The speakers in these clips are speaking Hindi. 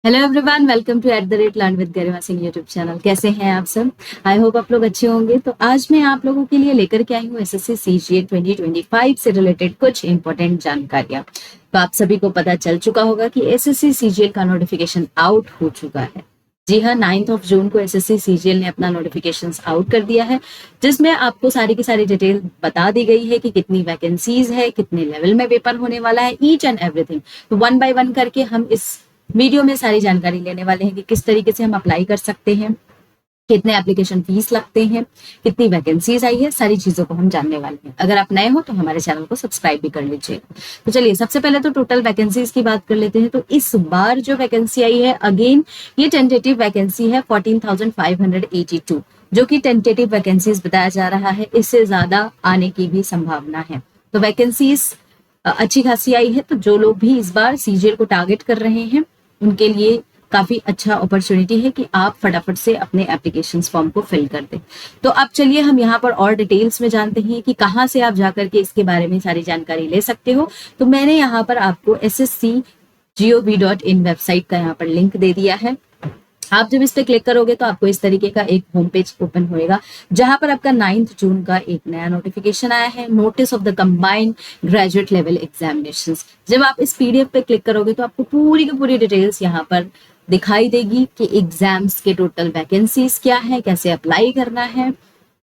Hello everyone, welcome to @learn with Garima Singh YouTube channel. कैसे हैं आप सब? आई होप आप लोग अच्छे होंगे। तो आज मैं आप लोगों के लिए लेकर के आई हूँ एसएससी सीजीएल 2025 से रिलेटेड कुछ इंपॉर्टेंट जानकारियां। तो आप सभी को पता चल चुका होगा कि एसएससी सीजीएल का नोटिफिकेशन आउट हो चुका है। जी हाँ, 9 जून को एसएससी सीजीएल ने अपना नोटिफिकेशन आउट कर दिया है, जिसमें आपको सारी की सारी डिटेल बता दी गई है कि कितनी वैकेंसीज है, कितने लेवल में पेपर होने वाला है, ईच एंड एवरीथिंग। तो वन बाय वन करके हम इस वीडियो में सारी जानकारी लेने वाले हैं कि किस तरीके से हम अप्लाई कर सकते हैं, कितने एप्लीकेशन फीस लगते हैं, कितनी वैकेंसीज आई है, सारी चीजों को हम जानने वाले हैं। अगर आप नए हो तो हमारे चैनल को सब्सक्राइब भी कर लीजिए। तो चलिए, सबसे पहले तो टोटल वैकेंसीज की बात कर लेते हैं। तो इस बार जो वैकेंसी आई है, अगेन ये टेंटेटिव वैकेंसी है 14,582, जो कि टेंटेटिव वैकेंसीज बताया जा रहा है। इससे ज्यादा आने की भी संभावना है। तो वैकेंसीज अच्छी खासी आई है। तो जो लोग भी इस बार सीजीएल को टारगेट कर रहे हैं, उनके लिए काफी अच्छा अपॉर्चुनिटी है कि आप फटाफट से अपने एप्लीकेशन फॉर्म को फिल कर दें। तो अब चलिए हम यहाँ पर और डिटेल्स में जानते हैं कि कहाँ से आप जाकर के इसके बारे में सारी जानकारी ले सकते हो। तो मैंने यहाँ पर आपको sscgov.in वेबसाइट का यहाँ पर लिंक दे दिया है। आप जब इस पे क्लिक करोगे तो आपको इस तरीके का एक होम पेज ओपन होएगा, जहां पर आपका 9 जून का एक नया नोटिफिकेशन आया है, notice of the combined graduate level examinations. जब आप इस पीडीएफ पे क्लिक करोगे तो आपको पूरी की पूरी डिटेल्स यहाँ पर दिखाई देगी कि एग्जाम्स के टोटल वैकेंसीज क्या है, कैसे अप्लाई करना है,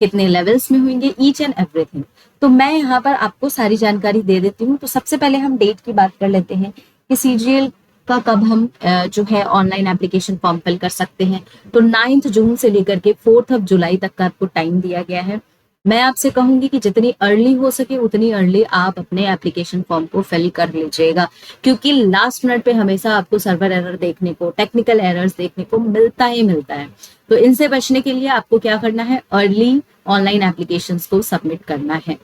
कितने लेवल्स में होंगे, ईच एंड एवरीथिंग। तो मैं यहाँ पर आपको सारी जानकारी दे देती हूँ। तो सबसे पहले हम डेट की बात कर लेते हैं कि सीजीएल का कब हम जो है ऑनलाइन एप्लीकेशन फॉर्म फिल कर सकते हैं। तो 9 जून से लेकर के 4 जुलाई तक का आपको टाइम दिया गया है। मैं आपसे कहूंगी कि जितनी अर्ली हो सके उतनी अर्ली आप अपने एप्लीकेशन फॉर्म को फिल कर लीजिएगा, क्योंकि लास्ट मिनट पे हमेशा आपको सर्वर एरर देखने को, टेक्निकल एरर्स देखने को मिलता ही मिलता है। तो इनसे बचने के लिए आपको क्या करना है, अर्ली ऑनलाइन एप्लीकेशंस को सबमिट करना है।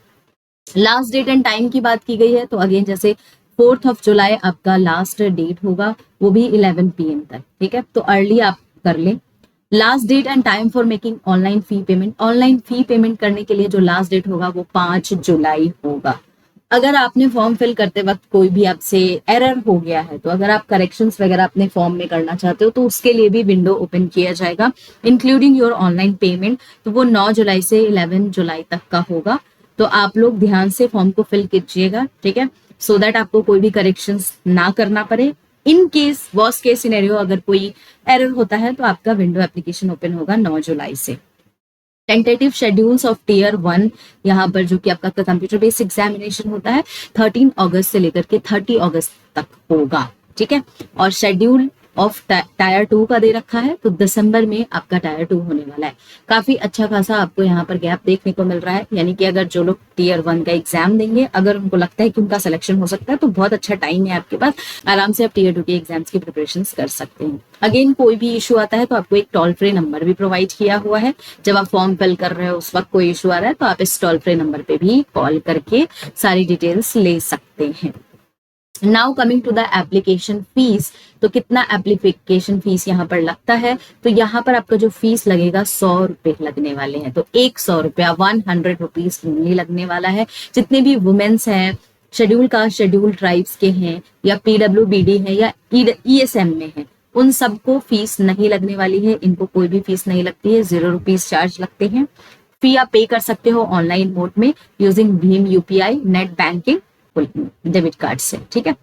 लास्ट डेट एंड टाइम की बात की गई है, तो अगेन जैसे 4 जुलाई आपका लास्ट डेट होगा, वो भी 11 PM तक। ठीक है, तो अर्ली आप कर लें। Last date and time for making online fee payment, online fee payment करने के लिए जो लास्ट डेट होगा वो 5 जुलाई होगा। अगर आपने फॉर्म फिल करते वक्त कोई भी आपसे एरर हो गया है, तो अगर आप करेक्शंस वगैरह अपने फॉर्म में करना चाहते हो तो उसके लिए भी विंडो ओपन किया जाएगा, इंक्लूडिंग योर ऑनलाइन पेमेंट। तो वो 9 जुलाई से 11 जुलाई तक का होगा। तो आप लोग ध्यान से फॉर्म को फिल कीजिएगा, ठीक है, सो दैट आपको कोई भी करेक्शंस ना करना पड़े। In case worst case scenario अगर कोई एरर होता है तो आपका विंडो एप्लीकेशन ओपन होगा 9 जुलाई से। टेंटेटिव शेड्यूल्स ऑफ टीयर 1, यहाँ पर जो कि आपका कंप्यूटर बेस्ड एग्जामिनेशन होता है, 13 अगस्त से लेकर के 30 अगस्त तक होगा। ठीक है, और शेड्यूल ऑफ टायर 2 का दे रखा है, तो दिसंबर में आपका टायर 2 होने वाला है। काफी अच्छा खासा आपको यहाँ पर गैप देखने को मिल रहा है, यानी कि अगर जो लोग टीयर 1 का एग्जाम देंगे, अगर उनको लगता है कि उनका सिलेक्शन हो सकता है, तो बहुत अच्छा टाइम है आपके पास, आराम से आप टीयर 2 के एग्जाम्स की प्रिपरेशन कर सकते हैं। अगेन कोई भी इशू आता है तो आपको एक टोल फ्री नंबर भी प्रोवाइड किया हुआ है। जब आप फॉर्म फिल कर रहे हो उस वक्त कोई इशू आ रहा है तो आप इस टोल फ्री नंबर पे भी कॉल करके सारी डिटेल्स ले सकते हैं। Now coming to the application fees, तो कितना एप्लीकेशन फीस यहाँ पर लगता है, तो यहाँ पर आपका जो फीस लगेगा 100 रुपए लगने वाले हैं। तो 100 रुपया, 100 रुपीज ओनली लगने वाला है। जितने भी वुमेन्स हैं, शेड्यूल कास्ट, शेड्यूल ट्राइब्स के हैं, या PWBD है, या ESM में है, उन सबको फीस नहीं लगने वाली है। इनको कोई भी फीस नहीं लगती है, 0 रुपीज चार्ज लगते हैं। फी आप पे कर सकते हो ऑनलाइन मोड में using Bhim UPI, net banking, debit card से। ठीक है,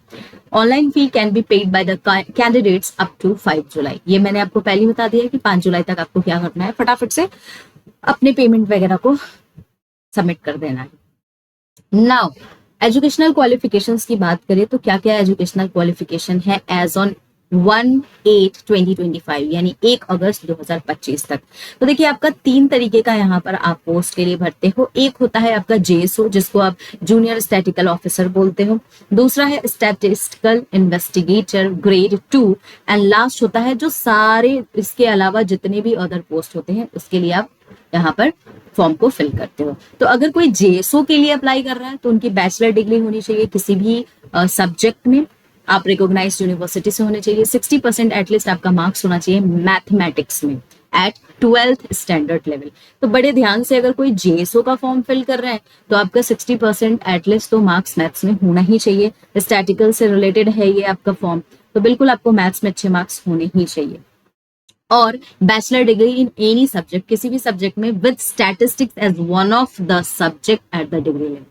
online fee can be paid by the candidates up to 5 July. ये मैंने आपको पहले बता दिया है कि 5 जुलाई तक आपको क्या करना है, फटाफट से अपने पेमेंट वगैरह को सबमिट कर देना है। नाउ एजुकेशनल क्वालिफिकेशंस की बात करें तो क्या क्या एजुकेशनल क्वालिफिकेशन है एज ऑन 1/8/2025, यानी 1 अगस्त 2025 तक। तो देखिए, आपका 3 तरीके का यहाँ पर आप पोस्ट के लिए भरते हो। एक होता है आपका JSO, जिसको आप जूनियर स्टैटिकल ऑफिसर बोलते हो। दूसरा है statistical investigator grade 2, and last होता है जो सारे इसके अलावा जितने भी अदर पोस्ट होते हैं उसके लिए आप यहाँ पर फॉर्म को फिल करते हो। तो अगर कोई JSO के लिए अप्लाई कर रहा है तो उनकी बैचलर डिग्री होनी चाहिए किसी भी सब्जेक्ट में, आप रिकॉग्नाइज यूनिवर्सिटी से होने चाहिए। 60% एटलीस्ट आपका मार्क्स होना चाहिए मैथमेटिक्स में एट 12th स्टैंडर्ड लेवल। तो बड़े ध्यान से, अगर कोई JSO का फॉर्म फिल कर रहा है तो आपका 60% एटलीस्ट तो मार्क्स मैथ्स में होना ही चाहिए। स्टैटिकल से रिलेटेड है ये आपका फॉर्म। तो बिल्कुल आपको मैथ्स में अच्छे मार्क्स होने ही चाहिए। और bachelor degree in any subject, किसी भी सब्जेक्ट में with statistics as one of the subject at the degree level.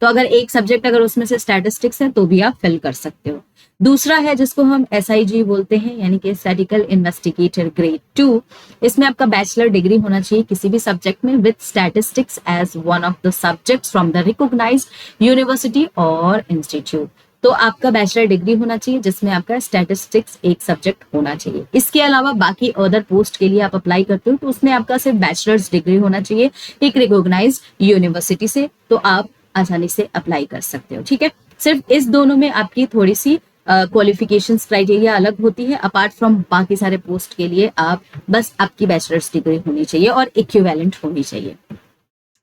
तो अगर एक सब्जेक्ट अगर उसमें से स्टैटिस्टिक्स है तो भी आप फिल कर सकते हो। दूसरा है जिसको हम SIG बोलते हैं, यानी कि स्टैटिकल इन्वेस्टिगेटर ग्रेड 2। इसमें आपका बैचलर डिग्री होना चाहिए किसी भी सब्जेक्ट में with statistics as one of the subjects from the recognised university और इंस्टीट्यूट। तो आपका बैचलर डिग्री होना चाहिए जिसमें आपका स्टैटिस्टिक्स एक सब्जेक्ट होना चाहिए। इसके अलावा बाकी अदर पोस्ट के लिए आप अप्लाई करते हो तो उसमें आपका सिर्फ बैचलर्स डिग्री होना चाहिए एक रिकॉग्नाइज्ड यूनिवर्सिटी से, तो आप आसानी से अप्लाई कर सकते हो। ठीक है, सिर्फ इस दोनों में आपकी थोड़ी सी क्वालिफिकेशंस क्राइटेरिया अलग होती है। अपार्ट फ्रॉम बाकी सारे पोस्ट के लिए आप बस आपकी बैचलर्स डिग्री होनी चाहिए और इक्विवेलेंट होनी चाहिए।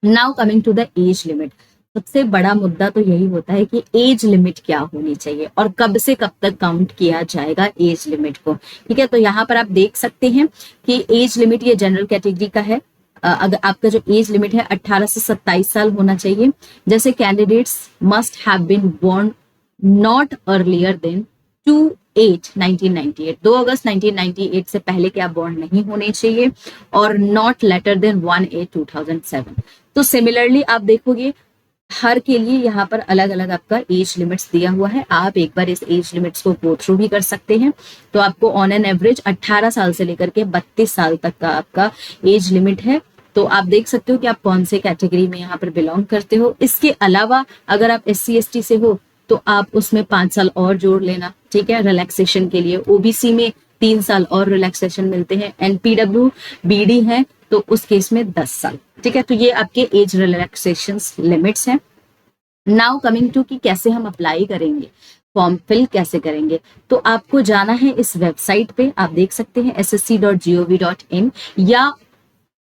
Now coming to the age limit, सबसे बड़ा मुद्दा तो यही होता है कि एज लिमिट क्या होनी चाहिए और कब से कब तक काउंट किया जाएगा एज लिमिट को। ठीक है, तो यहाँ पर आप देख सकते हैं कि एज लिमिट ये जनरल कैटेगरी का है। अगर आपका जो एज लिमिट है 18 से 27 साल होना चाहिए। जैसे candidates must have been born not earlier than 2/8/1998, 2 अगस्त 1998 से पहले के आप बोर्न नहीं होने चाहिए, और नॉट लेटर देन 1/8/2007। तो सिमिलरली आप देखोगे हर के लिए यहाँ पर अलग अलग आपका एज लिमिट्स दिया हुआ है। आप एक बार इस एज लिमिट्स को गो थ्रू भी कर सकते हैं। तो आपको ऑन एन एवरेज 18 साल से लेकर के 32 साल तक का आपका एज लिमिट है। तो आप देख सकते हो कि आप कौन से कैटेगरी में यहाँ पर बिलोंग करते हो। इसके अलावा अगर आप SC ST से हो तो आप उसमें 5 साल और जोड़ लेना। ठीक है, रिलैक्सेशन के लिए। OBC में 3 साल और रिलैक्सेशन मिलते हैं। NPWBD है तो उस केस में 10 साल। ठीक है, तो ये आपके एज रिलैक्सेशन लिमिट्स हैं। नाउ कमिंग टू कि कैसे हम अप्लाई करेंगे, फॉर्म फिल कैसे करेंगे। तो आपको जाना है इस वेबसाइट पे, आप देख सकते हैं ssc.gov.in, या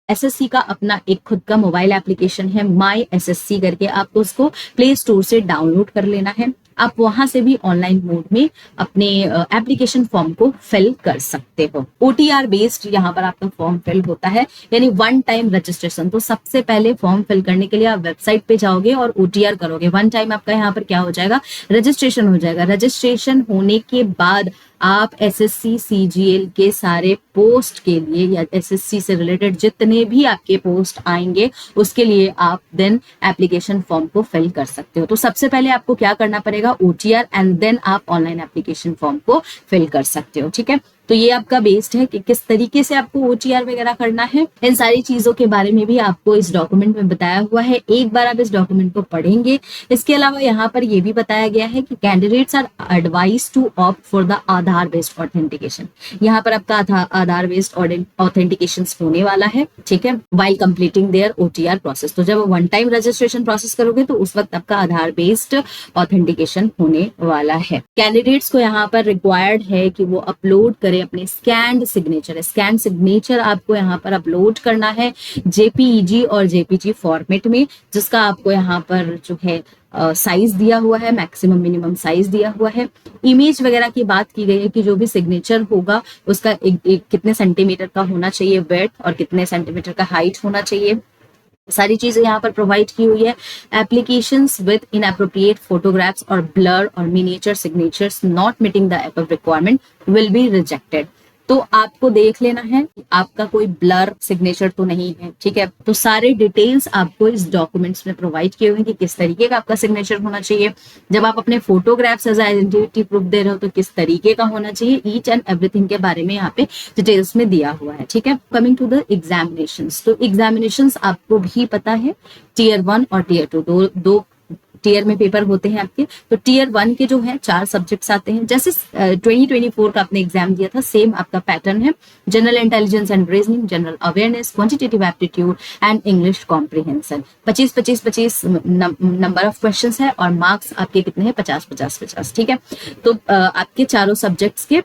SSC का अपना एक खुद का मोबाइल एप्लीकेशन है माई SSC करके, आपको उसको प्ले स्टोर से डाउनलोड कर लेना है। आप वहां से भी ऑनलाइन मोड में अपने एप्लीकेशन फॉर्म को फिल कर सकते हो। OTR बेस्ड यहाँ पर आपका फॉर्म फिल होता है, यानी वन टाइम रजिस्ट्रेशन। तो सबसे पहले फॉर्म फिल करने के लिए आप वेबसाइट पे जाओगे और OTR करोगे। वन टाइम आपका यहाँ पर क्या हो जाएगा, रजिस्ट्रेशन हो जाएगा। रजिस्ट्रेशन होने के बाद आप SSC CGL के सारे पोस्ट के लिए या SSC से रिलेटेड जितने भी आपके पोस्ट आएंगे उसके लिए आप देन एप्लीकेशन फॉर्म को फिल कर सकते हो। तो सबसे पहले आपको क्या करना पड़ेगा, OTR, एंड देन आप ऑनलाइन एप्लीकेशन फॉर्म को फिल कर सकते हो। ठीक है, तो ये आपका बेस्ड है कि किस तरीके से आपको OTR वगैरह करना है। इन सारी चीजों के बारे में भी आपको इस डॉक्यूमेंट में बताया हुआ है। एक बार आप इस डॉक्यूमेंट को पढ़ेंगे। इसके अलावा यहाँ पर यह भी बताया गया है कि candidates are advise to opt for the Aadhaar based authentication. यहाँ पर आपका आधार बेस्ड ऑथेंटिकेशन होने वाला है। ठीक है, while completing there OTR process. तो जब वन टाइम रजिस्ट्रेशन प्रोसेस करोगे तो उस वक्त आपका आधार बेस्ड ऑथेंटिकेशन होने वाला है। कैंडिडेट्स को यहाँ पर रिक्वायर्ड है कि वो अपलोड करें अपने स्कैन्ड सिग्नेचर। स्कैन सिग्नेचर आपको यहाँ पर अपलोड करना है JPEG और JPG फॉर्मेट में, जिसका आपको यहाँ पर जो है साइज दिया हुआ है, मैक्सिमम मिनिमम साइज दिया हुआ है। इमेज वगैरह की बात की गई है कि जो भी सिग्नेचर होगा उसका एक कितने सेंटीमीटर का होना चाहिए वेड्थ और कितने सेंटीमीटर का हाइट होना चाहिए। सारी चीजें यहाँ पर प्रोवाइड की हुई है। एप्लीकेशंस विद इनएप्रोप्रिएट फोटोग्राफ्स और ब्लर और miniature signatures not meeting the above requirement will be rejected. तो आपको देख लेना है आपका कोई ब्लर सिग्नेचर तो नहीं है। ठीक है, तो सारे डिटेल्स आपको इस डॉक्यूमेंट्स में प्रोवाइड किए हुए हैं कि किस तरीके का आपका सिग्नेचर होना चाहिए। जब आप अपने फोटोग्राफ्स एज आइडेंटिटी प्रूफ दे रहे हो तो किस तरीके का होना चाहिए, ईच एंड एवरीथिंग के बारे में यहाँ पे डिटेल्स में दिया हुआ है। ठीक है, कमिंग टू द एग्जामिनेशंस, तो एग्जामिनेशंस आपको भी पता है Tier 1 और Tier 2 दो टीयर में पेपर होते हैं आपके। तो Tier 1 के जो है 4 सब्जेक्ट्स आते हैं। जैसे 2024 का आपने एग्जाम दिया था सेम आपका पैटर्न है। General intelligence and reasoning, general awareness, quantitative aptitude and English comprehension. 25 number of questions है और मार्क्स आपके कितने हैं, 50। ठीक है, तो आपके चारों सब्जेक्ट्स के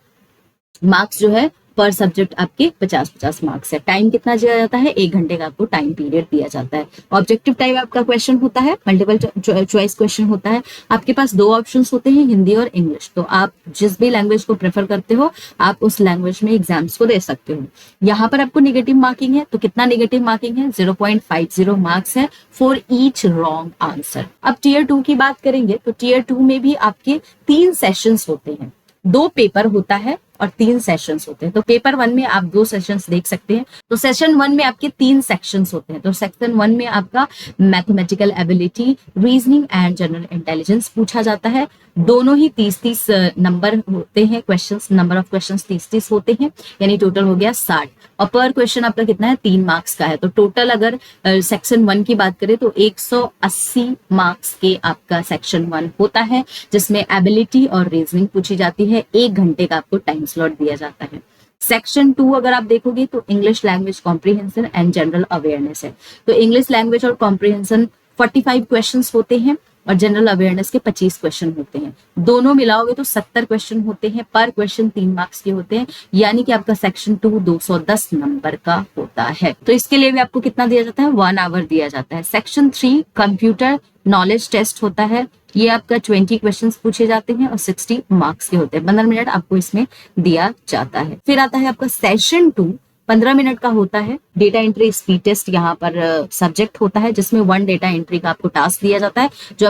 मार्क्स जो है पर सब्जेक्ट आपके 50 मार्क्स है। टाइम कितना दिया जाता है, 1 घंटे का आपको टाइम पीरियड दिया जाता है। ऑब्जेक्टिव टाइप आपका क्वेश्चन होता है, मल्टीपल चॉइस क्वेश्चन होता है। आपके पास 2 ऑप्शंस होते हैं, हिंदी और इंग्लिश। तो आप जिस भी लैंग्वेज को प्रेफर करते हो आप उस लैंग्वेज में एग्जाम्स को दे सकते हो। यहाँ पर आपको नेगेटिव मार्किंग है, तो कितना नेगेटिव मार्किंग है, 0.50 मार्क्स है फॉर ईच रॉन्ग आंसर। अब Tier 2 की बात करेंगे तो Tier 2 में भी आपके 3 सेशंस होते हैं। 2 पेपर होता है और 3 सेशंस होते हैं। तो पेपर 1 में आप 2 सेशंस देख सकते हैं। तो सेशन 1 में आपके 3 सेक्शंस होते हैं। तो सेक्शन 1 में आपका mathematical ability, reasoning and general intelligence पूछा जाता है। दोनों ही 30-30 नंबर होते हैं, क्वेश्चंस, नंबर ऑफ क्वेश्चंस 30-30 होते हैं, यानी टोटल हो गया 60। और पर क्वेश्चन आपका कितना है, 3 मार्क्स का है। तो टोटल अगर सेक्शन 1 की बात करें तो 180 मार्क्स के आपका सेक्शन 1 होता है, जिसमें एबिलिटी और रीजनिंग पूछी जाती है। 1 घंटे का आपको टाइम स्लॉट दिया जाता है। सेक्शन 2 अगर आप देखोगे तो English language comprehension and general awareness है। तो इंग्लिश लैंग्वेज और कॉम्प्रिहेंशन 45 क्वेश्चंस होते हैं और जनरल अवेयरनेस के 25 क्वेश्चन होते हैं। दोनों मिलाओगे तो 70 क्वेश्चन होते हैं। पर क्वेश्चन 3 मार्क्स के होते हैं, यानी कि आपका सेक्शन 2 210 नंबर का होता है। तो इसके लिए भी आपको कितना दिया जाता है, 1 आवर दिया जाता है। सेक्शन 3 कंप्यूटर नॉलेज टेस्ट होता है। ये आपका 20 क्वेश्चंस पूछे जाते हैं और 60 मार्क्स के होते हैं। 15 मिनट आपको इसमें दिया जाता है। फिर आता है आपका सेशन 2, 15 मिनट का होता है। डेटा एंट्री स्पीड टेस्ट यहाँ पर सब्जेक्ट होता है, जिसमें 1 डेटा एंट्री का आपको टास्क दिया जाता है, जो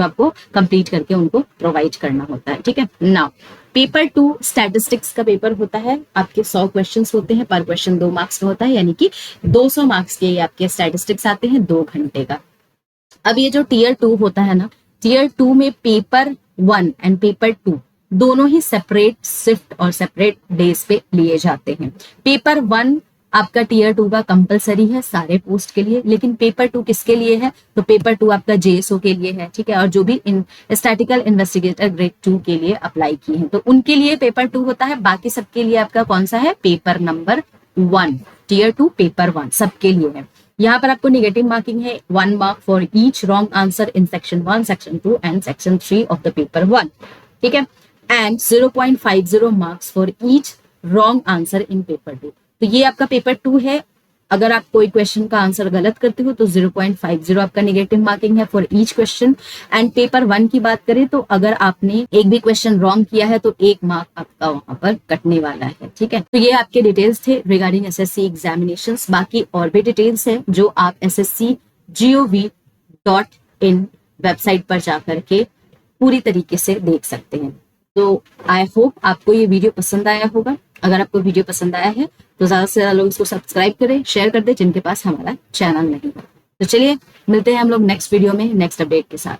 आपको कंप्लीट करके उनको प्रोवाइड करना होता है। ठीक है। नाउ पेपर 2 स्टैटिस्टिक्स का पेपर होता है। आपके 100 क्वेश्चंस होते हैं, पर क्वेश्चन 2 मार्क्स का होता है, यानी कि 200 मार्क्स के आपके स्टैटिस्टिक्स आते हैं 2 घंटे का। अब ये जो टीयर 2 होता है ना, टीयर 2 में पेपर 1 एंड पेपर 2 दोनों ही सेपरेट शिफ्ट और सेपरेट डेज पे लिए जाते हैं। पेपर 1 आपका टीयर 2 का कंपलसरी है सारे पोस्ट के लिए, लेकिन पेपर 2 किसके लिए है, तो पेपर 2 आपका जेएसओ के लिए है। ठीक है। और जो भी स्टैटिकल इन्वेस्टिगेटर ग्रेड 2 के लिए अप्लाई किए हैं, तो उनके लिए पेपर 2 होता है। बाकी सबके लिए आपका कौन सा है, पेपर नंबर 1, टीयर 2 पेपर 1 सबके लिए है। यहाँ पर आपको नेगेटिव मार्किंग है, 1 mark for each wrong answer in section 1, section 2 and section 3 of the paper 1। ठीक है। And 0.50 marks for each wrong answer in paper 2। तो ये आपका पेपर 2 है। अगर आप कोई क्वेश्चन का आंसर गलत करते हो तो 0.50 आपका नेगेटिव मार्किंग है for each question. And paper 1 की बात करें तो अगर आपने एक भी क्वेश्चन रॉन्ग किया है तो 1 मार्क आपका वहां पर कटने वाला है। ठीक है। तो ये आपके डिटेल्स थे रिगार्डिंग एसएससी एग्जामिनेशंस। बाकी और भी डिटेल्स है जो आप ssc.gov.in वेबसाइट पर जाकर के पूरी तरीके से देख सकते हैं। तो आई होप आपको ये वीडियो पसंद आया होगा। अगर आपको वीडियो पसंद आया है तो ज्यादा से ज्यादा लोग इसको सब्सक्राइब करें, शेयर कर दें जिनके पास हमारा चैनल नहीं है। तो चलिए मिलते हैं हम लोग नेक्स्ट वीडियो में नेक्स्ट अपडेट के साथ।